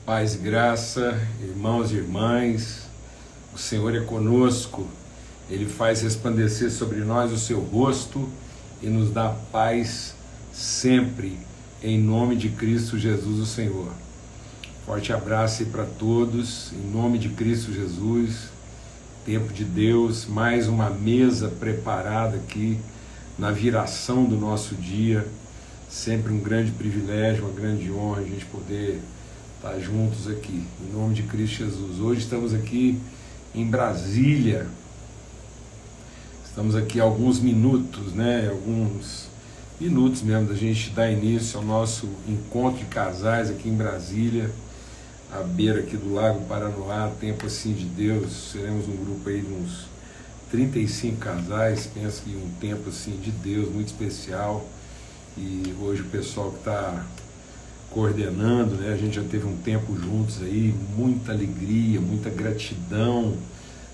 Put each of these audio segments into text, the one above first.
Paz e graça, irmãos e irmãs, o Senhor é conosco, Ele faz resplandecer sobre nós o seu rosto e nos dá paz sempre, em nome de Cristo Jesus, o Senhor. Forte abraço aí para todos, em nome de Cristo Jesus, tempo de Deus, mais uma mesa preparada aqui na viração do nosso dia, sempre um grande privilégio, uma grande honra a gente poder estar juntos aqui, em nome de Cristo Jesus. Hoje estamos aqui em Brasília, estamos aqui há alguns minutos, alguns minutos mesmo da gente dar início ao nosso encontro de casais aqui em Brasília, à beira aqui do Lago Paranoá, tempo assim de Deus. Seremos um grupo aí de uns 35 casais, penso que um tempo assim de Deus muito especial. E hoje o pessoal que está coordenando, a gente já teve um tempo juntos aí, muita alegria, muita gratidão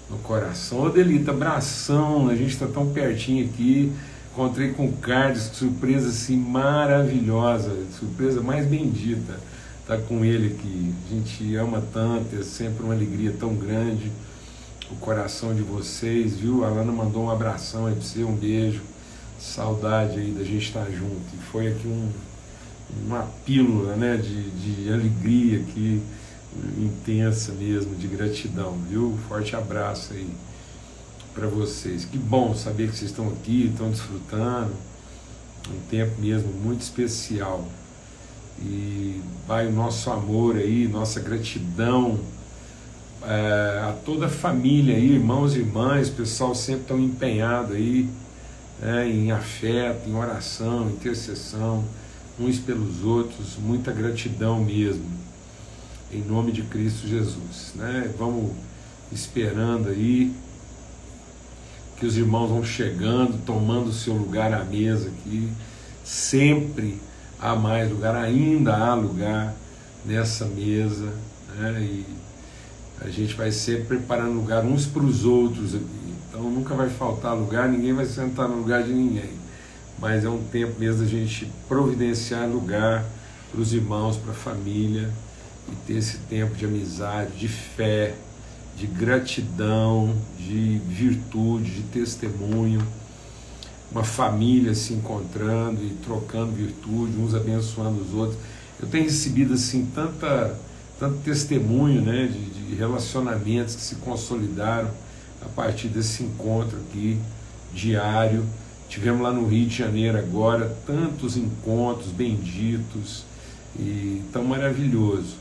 no coração. Ô Delita, abração, a gente está tão pertinho aqui, encontrei com o Carlos, surpresa assim maravilhosa, surpresa mais bendita, tá com ele aqui. A gente ama tanto, é sempre uma alegria tão grande o coração de vocês, viu? A Alana mandou um abração aí para você, um beijo, saudade aí da gente estar junto. E foi aqui uma pílula de alegria aqui, intensa mesmo, de gratidão, viu? Forte abraço aí para vocês. Que bom saber que vocês estão aqui, estão desfrutando, um tempo mesmo muito especial. E vai o nosso amor aí, nossa gratidão a toda a família aí, irmãos e irmãs, pessoal sempre tão empenhado aí, em afeto, em oração, intercessão, uns pelos outros, muita gratidão mesmo, em nome de Cristo Jesus, Vamos esperando aí que os irmãos vão chegando, tomando o seu lugar à mesa aqui. Sempre há mais lugar, ainda há lugar nessa mesa, e a gente vai sempre preparando lugar uns para os outros aqui, então nunca vai faltar lugar, ninguém vai sentar no lugar de ninguém, mas é um tempo mesmo da gente providenciar lugar para os irmãos, para a família, e ter esse tempo de amizade, de fé, de gratidão, de virtude, de testemunho, uma família se encontrando e trocando virtude, uns abençoando os outros. Eu tenho recebido assim tanto testemunho, de relacionamentos que se consolidaram a partir desse encontro aqui diário. Tivemos lá no Rio de Janeiro agora tantos encontros benditos e tão maravilhoso.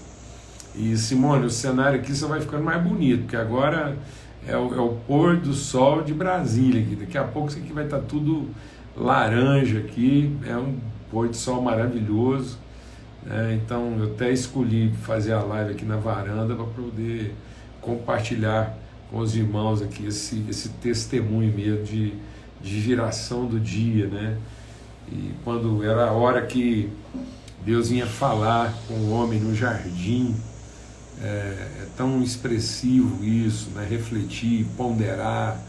E Simone, o cenário aqui só vai ficando mais bonito, porque agora é o pôr do sol de Brasília aqui. Daqui a pouco isso aqui vai estar tudo laranja aqui, é um pôr do sol maravilhoso. Então eu até escolhi fazer a live aqui na varanda para poder compartilhar com os irmãos aqui esse testemunho mesmo de viração do dia, E quando era a hora que Deus vinha falar com o homem no jardim, é tão expressivo isso, refletir, ponderar,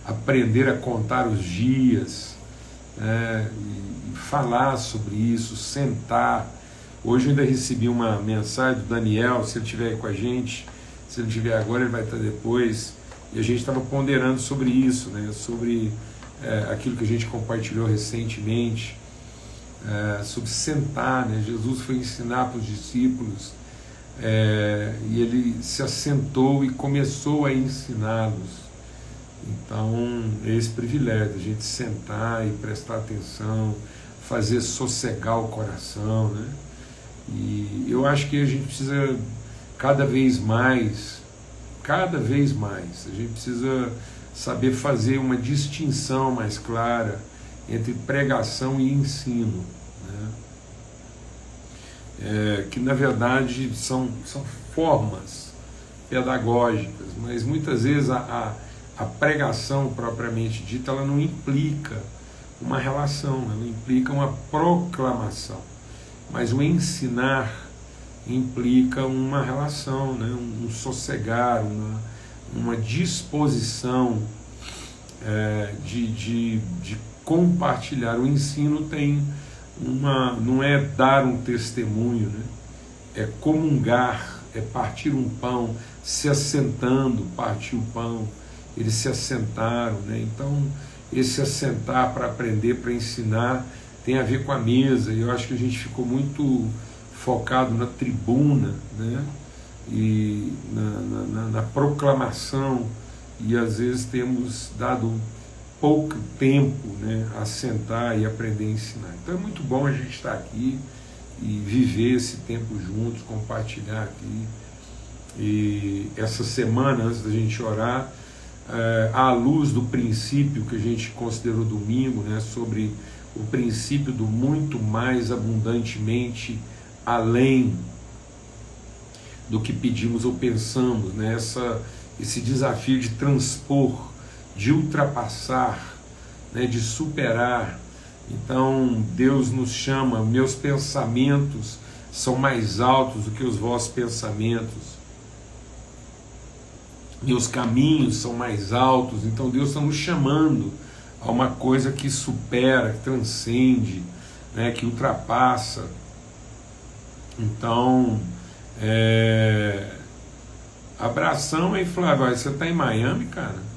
aprender a contar os dias, e falar sobre isso, sentar. Hoje eu ainda recebi uma mensagem do Daniel, se ele estiver aí com a gente, se ele estiver agora ele vai estar depois, e a gente estava ponderando sobre isso, sobre aquilo que a gente compartilhou recentemente, sobre sentar, Jesus foi ensinar para os discípulos, e ele se assentou e começou a ensiná-los. Então, esse privilégio, a gente sentar e prestar atenção, fazer sossegar o coração, E eu acho que a gente precisa cada vez mais, a gente precisa saber fazer uma distinção mais clara entre pregação e ensino, que na verdade são formas pedagógicas, mas muitas vezes a pregação propriamente dita, ela não implica uma relação, ela implica uma proclamação, mas o ensinar implica uma relação, um sossegar, uma disposição de compartilhar. O ensino tem não é dar um testemunho, é comungar partir um pão, se assentando, partir o pão, eles se assentaram, né? Então, esse assentar para aprender, para ensinar, tem a ver com a mesa, e eu acho que a gente ficou muito focado na tribuna, né? E na proclamação, e às vezes temos dado pouco tempo, né, a sentar e aprender a ensinar. Então é muito bom a gente estar aqui e viver esse tempo juntos, compartilhar aqui. E essa semana, antes da gente orar, à luz do princípio que a gente considerou domingo, né, sobre o princípio do muito mais abundantemente além do que pedimos ou pensamos, né, esse desafio de transpor, de ultrapassar, né, de superar. Então Deus nos chama, meus pensamentos são mais altos do que os vossos pensamentos, meus caminhos são mais altos. Então Deus está nos chamando a uma coisa que supera, que transcende, né, que ultrapassa. Então, abração aí, Flávio. Você está em Miami, cara?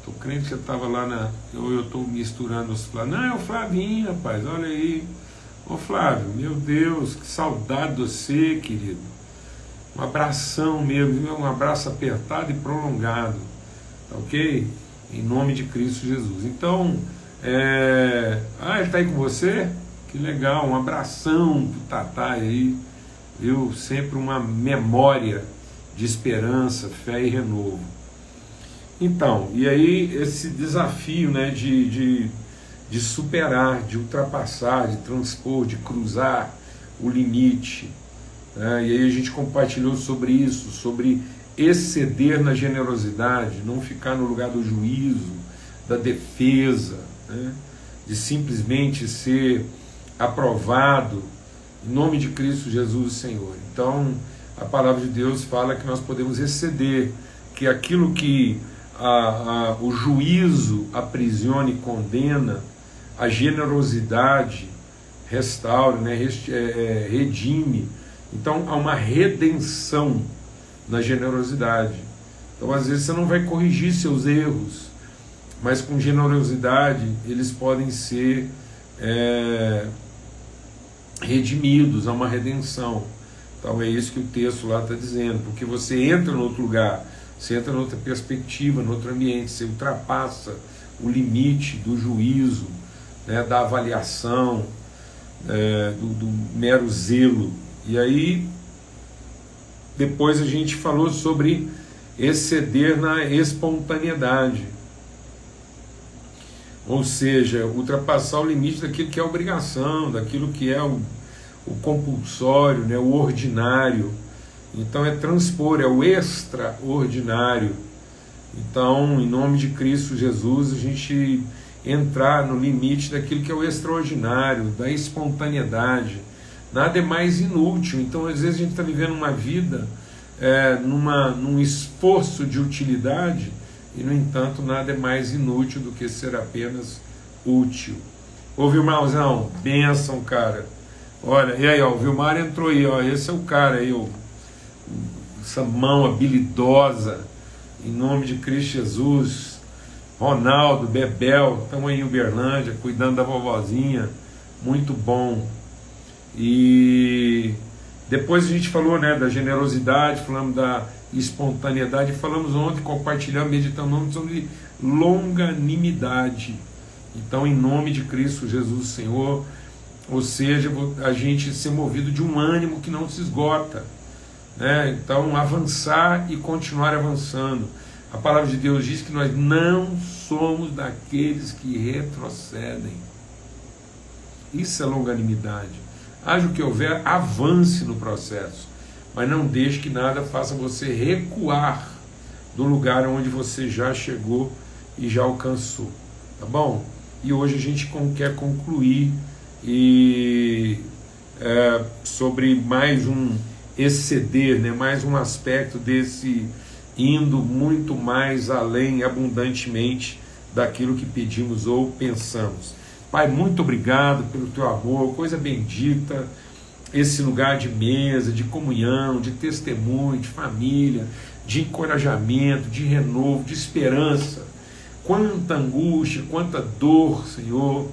Tô crendo que você estava lá eu estou misturando os Flávio. Não, é o Flavinho, rapaz, olha aí. Ô Flávio, meu Deus, que saudade de você, querido. Um abração mesmo, um abraço apertado e prolongado, tá ok? Em nome de Cristo Jesus. Então, ele está aí com você? Que legal, um abração pro Tatá aí, viu? Sempre uma memória de esperança, fé e renovo. Então, e aí esse desafio, né, de superar, de ultrapassar, de transpor, de cruzar o limite, né? E aí a gente compartilhou sobre isso, sobre exceder na generosidade, não ficar no lugar do juízo, da defesa, né? De simplesmente ser aprovado em nome de Cristo Jesus, Senhor. Então, a palavra de Deus fala que nós podemos exceder, que aquilo que o juízo aprisiona e condena, a generosidade restaura, né, redime. Então, há uma redenção na generosidade. Então, às vezes, você não vai corrigir seus erros, mas com generosidade eles podem ser redimidos, há uma redenção. Então é isso que o texto lá está dizendo, porque você entra em outro lugar, você entra em outra perspectiva, em outro ambiente, você ultrapassa o limite do juízo, né, da avaliação, do mero zelo. E aí depois a gente falou sobre exceder na espontaneidade, ou seja, ultrapassar o limite daquilo que é obrigação, daquilo que é o compulsório, né, o ordinário. Então é transpor, é o extraordinário. Então, em nome de Cristo Jesus, a gente entrar no limite daquilo que é o extraordinário, da espontaneidade. Nada é mais inútil. Então, às vezes a gente está vivendo uma vida num esforço de utilidade, e, no entanto, nada é mais inútil do que ser apenas útil. Ô Vilmarzão, bênção, cara. Olha, e aí, ó, o Vilmar entrou aí, ó, esse é o cara aí, essa mão habilidosa, em nome de Cristo Jesus. Ronaldo, Bebel, estamos aí em Uberlândia, cuidando da vovozinha, muito bom. E depois a gente falou, né, da generosidade, falamos da espontaneidade, falamos ontem, compartilhamos, meditamos sobre longanimidade. Então, em nome de Cristo Jesus, Senhor, ou seja, a gente ser movido de um ânimo que não se esgota, né? Então, avançar e continuar avançando. A palavra de Deus diz que nós não somos daqueles que retrocedem. Isso é longanimidade. Haja o que houver, avance no processo, mas não deixe que nada faça você recuar do lugar onde você já chegou e já alcançou, tá bom? E hoje a gente quer concluir sobre mais um exceder, né? Mais um aspecto desse indo muito mais além, abundantemente, daquilo que pedimos ou pensamos. Pai, muito obrigado pelo teu amor, coisa bendita, esse lugar de mesa, de comunhão, de testemunho, de família, de encorajamento, de renovo, de esperança. Quanta angústia, quanta dor, Senhor,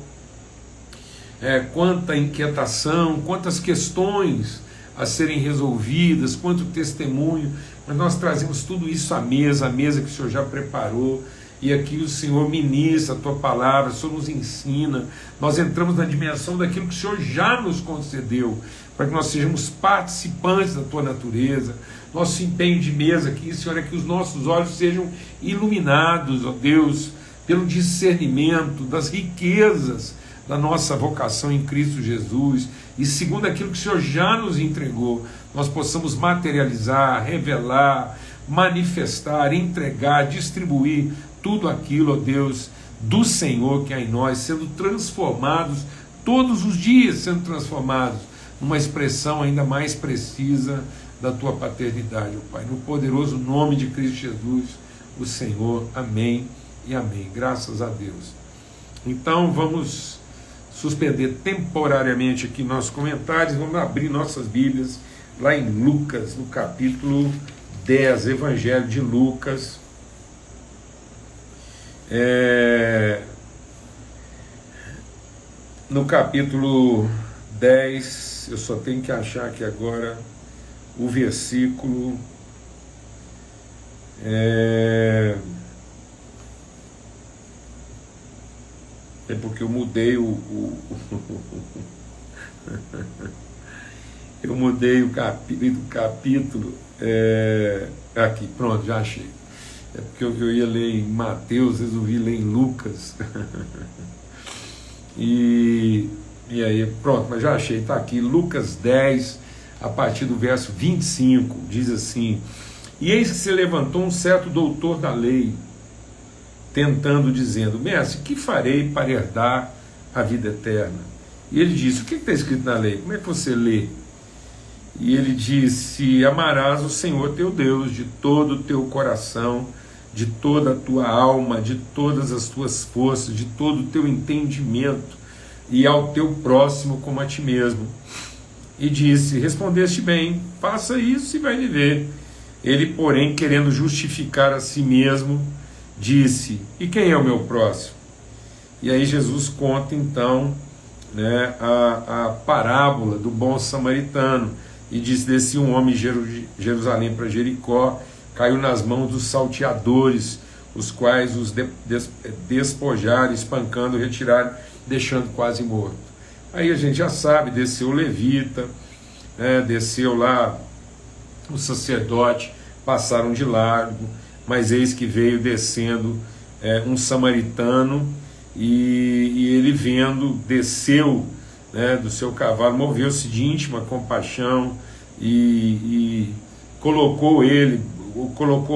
quanta inquietação, quantas questões a serem resolvidas, quanto testemunho, mas nós trazemos tudo isso à mesa que o Senhor já preparou, e aqui o Senhor ministra a Tua palavra, o Senhor nos ensina, nós entramos na dimensão daquilo que o Senhor já nos concedeu, para que nós sejamos participantes da Tua natureza. Nosso empenho de mesa aqui, Senhor, é que os nossos olhos sejam iluminados, ó Deus, pelo discernimento das riquezas da nossa vocação em Cristo Jesus, e segundo aquilo que o Senhor já nos entregou, nós possamos materializar, revelar, manifestar, entregar, distribuir tudo aquilo, ó Deus, do Senhor que há em nós, sendo transformados todos os dias, sendo transformados numa expressão ainda mais precisa da Tua paternidade, ó Pai, no poderoso nome de Cristo Jesus, o Senhor. Amém e amém. Graças a Deus. Então vamos suspender temporariamente aqui nossos comentários, vamos abrir nossas Bíblias lá em Lucas, no capítulo 10, Evangelho de Lucas. No capítulo 10, eu só tenho que achar aqui agora o versículo. É porque eu mudei eu mudei o capítulo. Aqui, pronto, já achei. É porque eu ia ler em Mateus, resolvi ler em Lucas. e aí, pronto, mas já achei, está aqui, Lucas 10, a partir do verso 25, diz assim: E eis que se levantou um certo doutor da lei, tentando, dizendo: Mestre, que farei para herdar a vida eterna? E ele disse: o que está escrito na lei? Como é que você lê? E ele disse: amarás o Senhor teu Deus de todo o teu coração, de toda a tua alma, de todas as tuas forças, de todo o teu entendimento, e ao teu próximo como a ti mesmo. E disse: respondeste bem, faça isso e vai viver. Ele, porém, querendo justificar a si mesmo, disse: e quem é o meu próximo? E aí Jesus conta então, a parábola do bom samaritano, e diz: descia um homem de Jerusalém para Jericó, caiu nas mãos dos salteadores, os quais os despojaram, espancando, retiraram, deixando quase morto. Aí a gente já sabe, desceu o levita, desceu lá o sacerdote, passaram de largo, mas eis que veio descendo um samaritano, e ele vendo, desceu do seu cavalo, moveu-se de íntima compaixão e colocou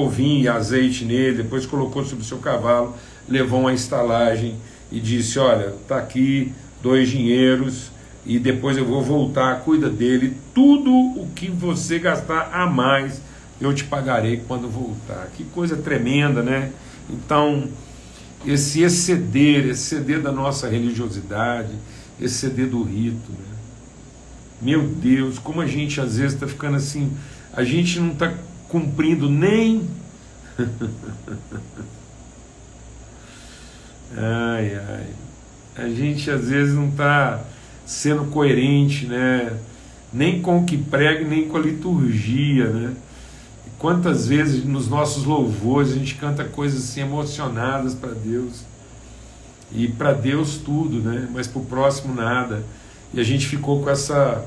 vinho e azeite nele, depois colocou sobre o seu cavalo, levou uma estalagem e disse: olha, está aqui 2 dinheiros, e depois eu vou voltar, cuida dele, tudo o que você gastar a mais eu te pagarei quando voltar. Que coisa tremenda, né? Então, esse exceder da nossa religiosidade, exceder do rito, né? Meu Deus, como a gente às vezes está ficando assim, a gente não está cumprindo nem a gente às vezes não está sendo coerente, né? Nem com o que prega, nem com a liturgia, né? Quantas vezes nos nossos louvores a gente canta coisas assim emocionadas para Deus, e para Deus tudo, né? Mas para o próximo nada, e a gente ficou com essa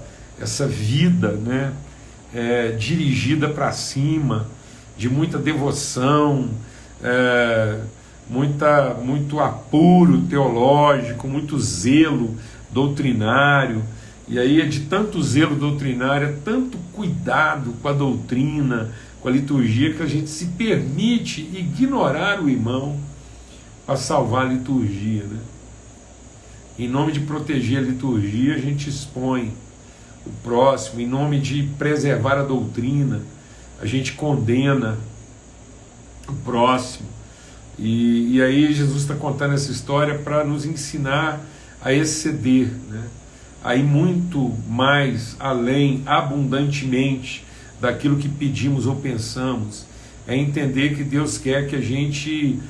vida, né? Dirigida para cima, de muita devoção, muito apuro teológico, muito zelo doutrinário. E aí é de tanto zelo doutrinário, tanto cuidado com a doutrina, com a liturgia, que a gente se permite ignorar o irmão para salvar a liturgia, né? Em nome de proteger a liturgia, a gente expõe o próximo. Em nome de preservar a doutrina, a gente condena o próximo. E aí Jesus está contando essa história para nos ensinar a exceder, né? aí muito mais além, abundantemente, daquilo que pedimos ou pensamos. É entender que Deus quer que a gente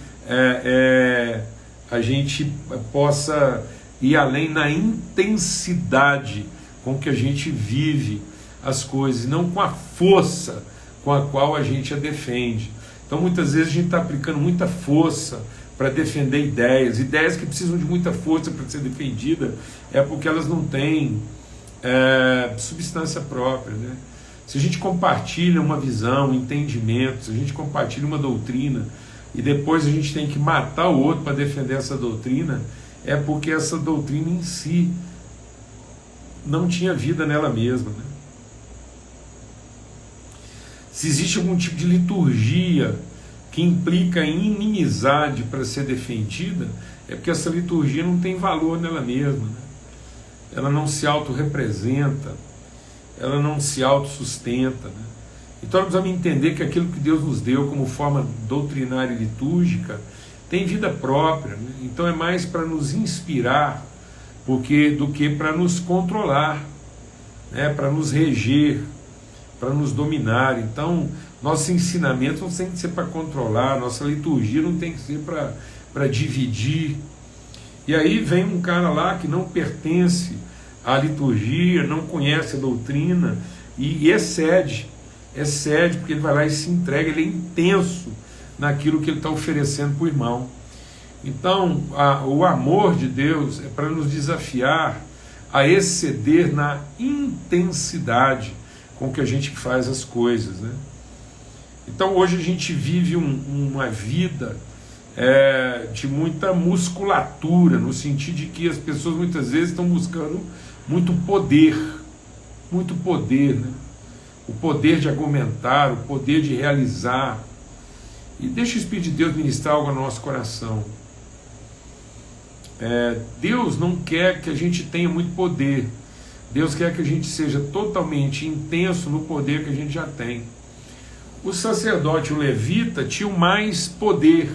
possa ir além na intensidade com que a gente vive as coisas, não com a força com a qual a gente a defende. Então muitas vezes a gente está aplicando muita força para defender ideias que precisam de muita força para ser defendida, é porque elas não têm substância própria, né? Se a gente compartilha uma visão, um entendimento, se a gente compartilha uma doutrina e depois a gente tem que matar o outro para defender essa doutrina, é porque essa doutrina em si não tinha vida nela mesma, né? Se existe algum tipo de liturgia que implica em inimizade para ser defendida, é porque essa liturgia não tem valor nela mesma, né? Ela não se autorrepresenta, ela não se autossustenta, né? Então nós vamos entender que aquilo que Deus nos deu como forma doutrinária e litúrgica tem vida própria, né? Então é mais para nos inspirar do que para nos controlar, né? Para nos reger, para nos dominar. Então nossos ensinamentos não tem que ser para controlar, nossa liturgia não tem que ser para dividir. E aí vem um cara lá que não pertence à liturgia, não conhece a doutrina e excede, porque ele vai lá e se entrega, ele é intenso naquilo que ele está oferecendo para o irmão. Então o amor de Deus é para nos desafiar a exceder na intensidade com que a gente faz as coisas, né? Então hoje a gente vive uma vida de muita musculatura, no sentido de que as pessoas muitas vezes estão buscando muito poder, né? O poder de argumentar, o poder de realizar. E deixa o Espírito de Deus ministrar algo ao nosso coração. Deus não quer que a gente tenha muito poder. Deus quer que a gente seja totalmente intenso no poder que a gente já tem. O sacerdote e o levita tinham mais poder.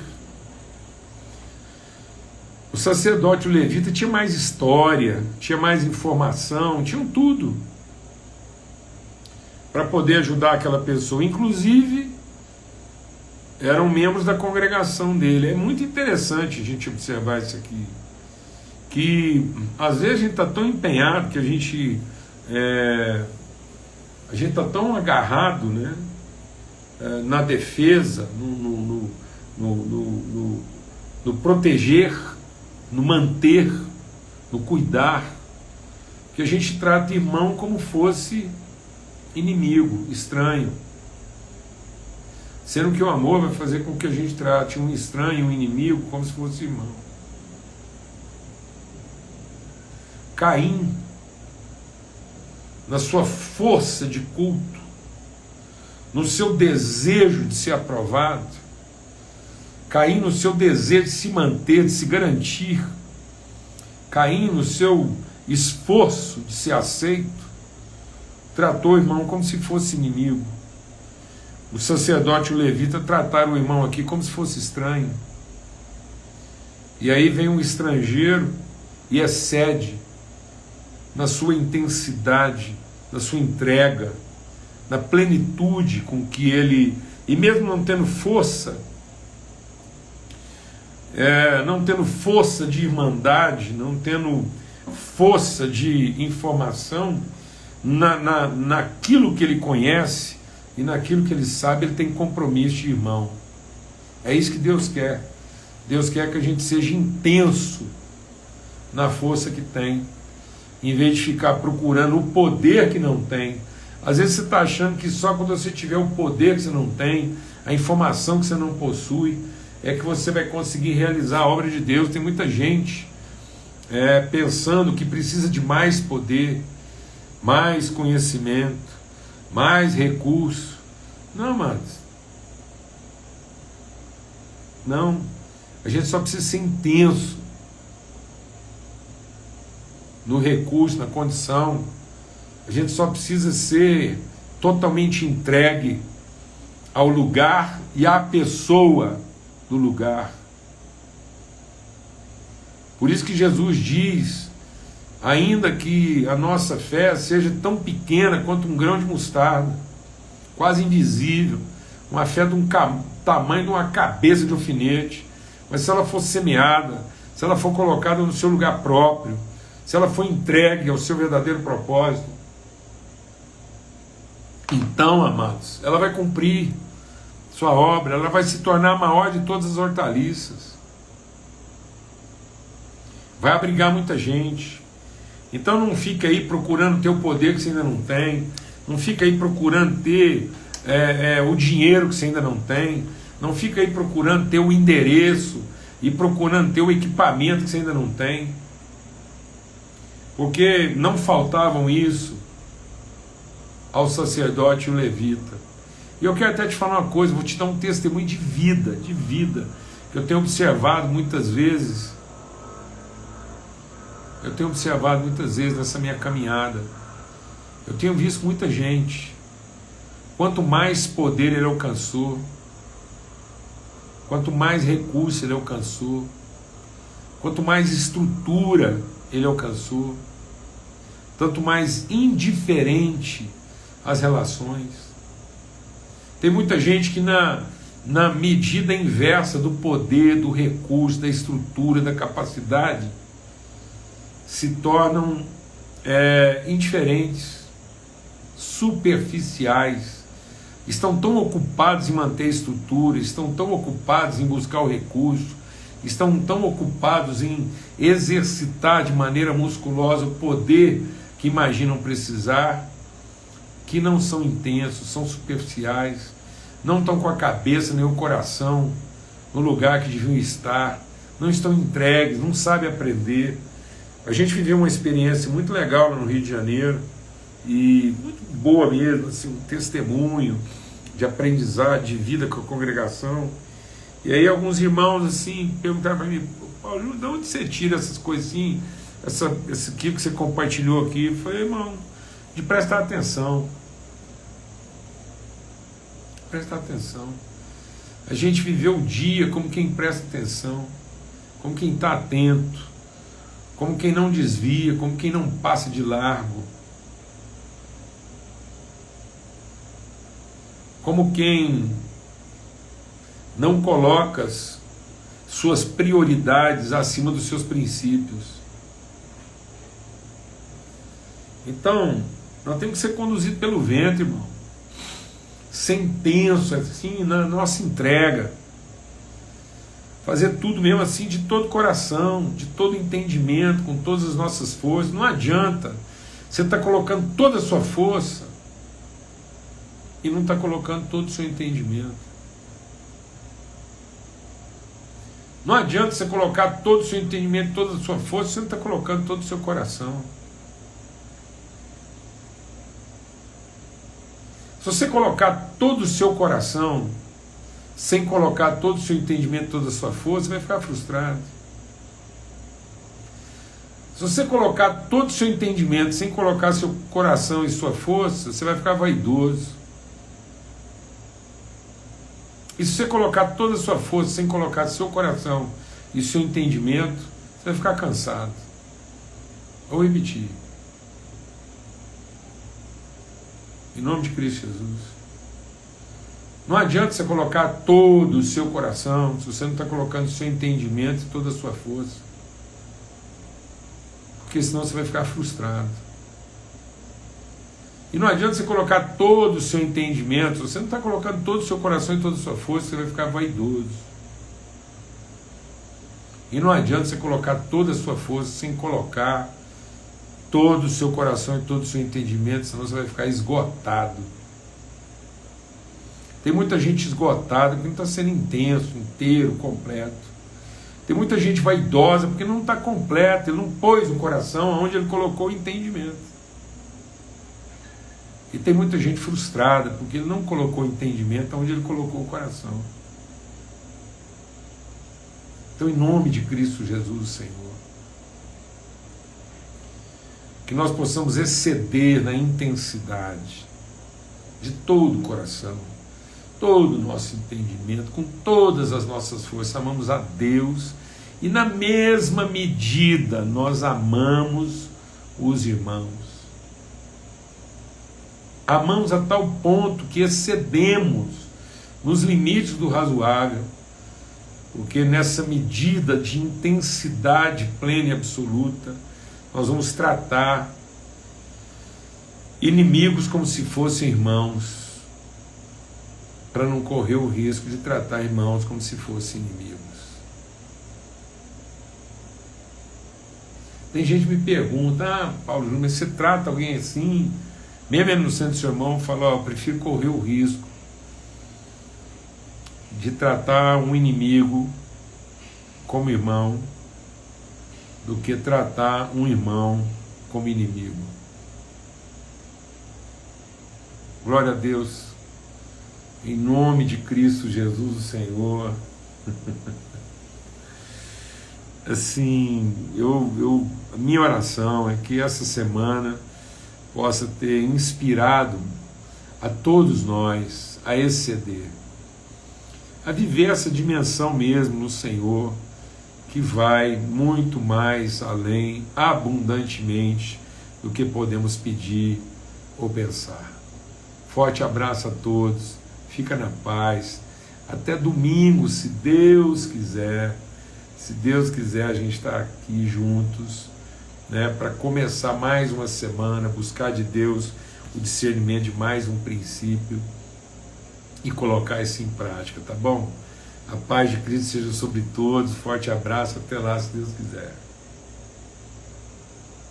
O sacerdote e o levita tinham mais história, tinha mais informação, tinham tudo para poder ajudar aquela pessoa. Inclusive, eram membros da congregação dele. É muito interessante a gente observar isso aqui. Que às vezes a gente está tão empenhado, que a gente está tão agarrado, né, na defesa, no proteger, no manter, no cuidar, que a gente trata irmão como fosse inimigo, estranho. Sendo que o amor vai fazer com que a gente trate um estranho, um inimigo, como se fosse irmão. Caim, na sua força de culto, no seu desejo de ser aprovado, Caim no seu desejo de se manter, de se garantir, Caim no seu esforço de ser aceito, tratou o irmão como se fosse inimigo. O sacerdote e o levita trataram o irmão aqui como se fosse estranho. E aí vem um estrangeiro e excede na sua intensidade, na sua entrega, na plenitude com que ele, e mesmo não tendo força, de irmandade, não tendo força de informação, naquilo que ele conhece e naquilo que ele sabe, ele tem compromisso de irmão. É isso que Deus quer. Deus quer que a gente seja intenso na força que tem, em vez de ficar procurando o poder que não tem. Às vezes você está achando que só quando você tiver o poder que você não tem, a informação que você não possui, é que você vai conseguir realizar a obra de Deus. Tem muita gente pensando que precisa de mais poder, mais conhecimento, mais recurso. Não, amados. Não. A gente só precisa ser intenso no recurso, na condição. A gente só precisa ser totalmente entregue ao lugar e à pessoa do lugar. Por isso que Jesus diz ainda que a nossa fé seja tão pequena quanto um grão de mostarda, quase invisível, uma fé de um tamanho de uma cabeça de alfinete, mas se ela for semeada, se ela for colocada no seu lugar próprio, se ela for entregue ao seu verdadeiro propósito, então, amados, ela vai cumprir sua obra, ela vai se tornar a maior de todas as hortaliças, vai abrigar muita gente. Então não fica aí procurando ter o poder que você ainda não tem, não fica aí procurando ter o dinheiro que você ainda não tem, não fica aí procurando ter o endereço e procurando ter o equipamento que você ainda não tem, porque não faltavam isso ao sacerdote e o levita. E eu quero até te falar uma coisa, vou te dar um testemunho de vida, que eu tenho observado muitas vezes. Nessa minha caminhada. Eu tenho visto muita gente, quanto mais poder ele alcançou, quanto mais recurso ele alcançou, quanto mais estrutura ele alcançou, tanto mais indiferente as relações. Tem muita gente que na medida inversa do poder, do recurso, da estrutura, da capacidade, se tornam indiferentes, superficiais, estão tão ocupados em manter a estrutura, estão tão ocupados em buscar o recurso, estão tão ocupados em exercitar de maneira musculosa o poder que imaginam precisar, que não são intensos, são superficiais, não estão com a cabeça nem o coração no lugar que deviam estar, não estão entregues, não sabem aprender. A gente viveu uma experiência muito legal lá no Rio de Janeiro, e muito boa mesmo, assim, um testemunho de aprendizado, de vida com a congregação. E aí alguns irmãos assim perguntaram para mim: Paulo, de onde você tira essas coisas assim, esse que você compartilhou aqui? Eu falei: irmão, de prestar atenção. Prestar atenção. A gente viveu o dia como quem presta atenção, como quem está atento, como quem não desvia, como quem não passa de largo, como quem não coloca suas prioridades acima dos seus princípios. Então, nós temos que ser conduzidos pelo vento, irmão, ser intenso, assim, na nossa entrega, fazer tudo mesmo assim, de todo coração, de todo entendimento, com todas as nossas forças. Não adianta você estar colocando toda a sua força e não está colocando todo o seu entendimento. Não adianta você colocar todo o seu entendimento, toda a sua força, você não está colocando todo o seu coração. Se você colocar todo o seu coração sem colocar todo o seu entendimento, toda a sua força, você vai ficar frustrado. Se você colocar todo o seu entendimento sem colocar seu coração e sua força, você vai ficar vaidoso. E se você colocar toda a sua força sem colocar seu coração e seu entendimento, você vai ficar cansado. Vou repetir. Em nome de Cristo Jesus. Não adianta você colocar todo o seu coração se você não está colocando o seu entendimento e toda a sua força. Porque senão você vai ficar frustrado. E não adianta você colocar todo o seu entendimento, se você não está colocando todo o seu coração e toda a sua força, você vai ficar vaidoso. E não adianta você colocar toda a sua força sem colocar todo o seu coração e todo o seu entendimento, senão você vai ficar esgotado. Tem muita gente esgotada porque não está sendo intenso, inteiro, completo. Tem muita gente vaidosa porque não está completo, ele não pôs o coração onde ele colocou o entendimento. E tem muita gente frustrada porque ele não colocou o entendimento onde ele colocou o coração. Então, em nome de Cristo Jesus, Senhor, que nós possamos exceder na intensidade de todo o coração, todo o nosso entendimento, com todas as nossas forças, amamos a Deus, e na mesma medida nós amamos os irmãos. Amamos a tal ponto que excedemos nos limites do razoável, porque nessa medida de intensidade plena e absoluta, nós vamos tratar inimigos como se fossem irmãos, para não correr o risco de tratar irmãos como se fossem inimigos. Tem gente que me pergunta, Paulo Júnior, mas você trata alguém assim? Mesmo no centro do seu irmão, fala, eu prefiro correr o risco de tratar um inimigo como irmão do que tratar um irmão como inimigo. Glória a Deus, em nome de Cristo Jesus, o Senhor. Assim, a minha oração é que essa semana possa ter inspirado a todos nós a exceder, a viver essa dimensão mesmo no Senhor, que vai muito mais além, abundantemente, do que podemos pedir ou pensar. Forte abraço a todos, fica na paz, até domingo, se Deus quiser. Se Deus quiser, a gente está aqui juntos, né, para começar mais uma semana, buscar de Deus o discernimento de mais um princípio e colocar isso em prática, tá bom? A paz de Cristo seja sobre todos, forte abraço, até lá, se Deus quiser.